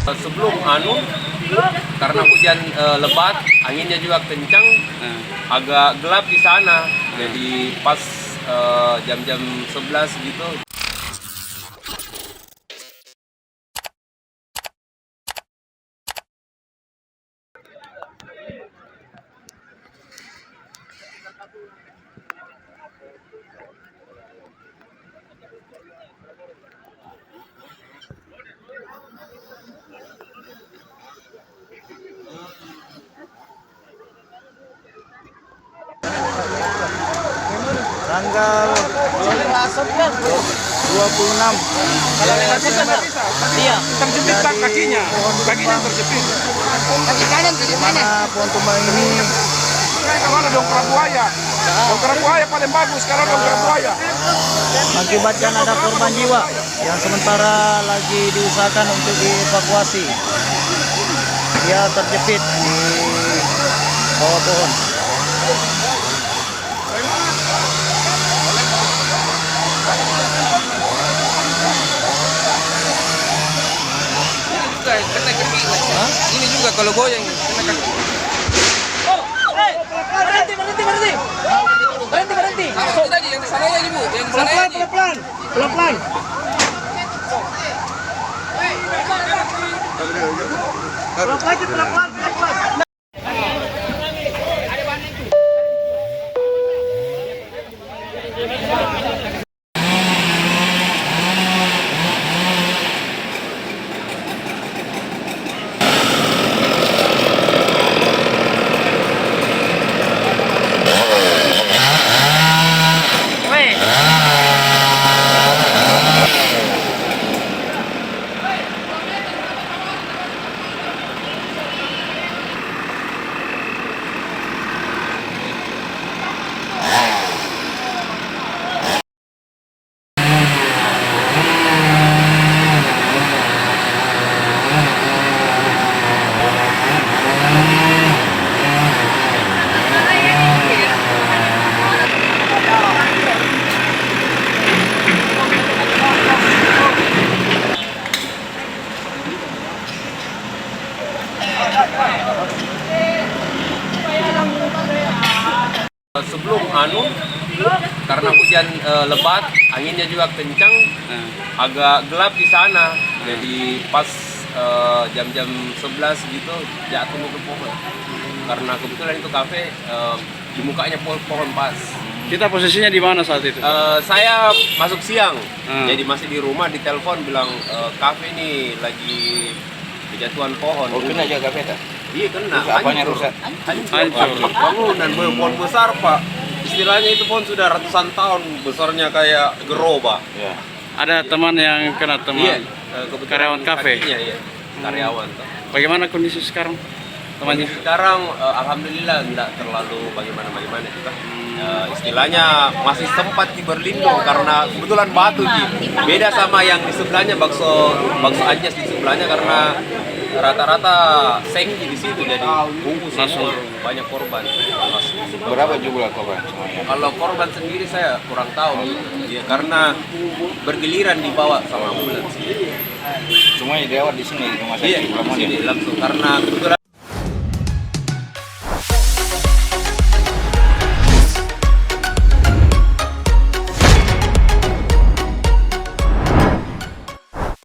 Sebelum karena hujan lebat, anginnya juga kencang, agak gelap di sana. Jadi pas jam-jam 11 gitu. Tanggal 26. Iya. Terjepit tak kakinya terjepit. Kaki kanan di mana? Mana pohon tumbang ini Kemana dongkrak buaya? Dongkrak buaya paling bagus sekarang dongkrak buaya. mengakibatkan ada korban jiwa yang sementara lagi diusahakan untuk dievakuasi. Dia terjepit di bawah pohon. Ini juga kalau goyang kena kaki. Berhenti. Kalau tadi yang di sana aja Bu, yang di sana aja. Pelan-pelan. Pelan-pelan. Sebelum karena hujan lebat, anginnya juga kencang, agak gelap di sana. Jadi pas jam-jam 11 gitu jatuh ke pohon. Karena kebetulan itu kafe di mukanya pohon pas. Kita posisinya di mana saat itu? Saya masuk siang, jadi masih di rumah, ditelepon bilang kafe ini lagi kejatuhan pohon. Oh, kena aja kafe tak? Iya kena. Apanya rusak? Hancur. Bangunan pohon besar Pak. Istilahnya itu pohon sudah ratusan tahun, besarnya kayak gerobak. Ya. Ada teman yang kena Iya. teman karyawan kafe. Iya. Karyawan. Bagaimana kondisi sekarang temannya? Sekarang alhamdulillah enggak terlalu bagaimana juga. Istilahnya masih sempat berlindung karena kebetulan batu beda sama yang di sebelahnya bakso anjas di sebelahnya karena rata-rata senggi di situ jadi bungkus langsung banyak korban. Berapa jumlah korban semuanya? Kalau korban sendiri saya kurang tahu ya, karena bergiliran dibawa sama ambulans. Semuanya dirawat di sini di rumah sakit. Iya, di sini langsung karena kebetulan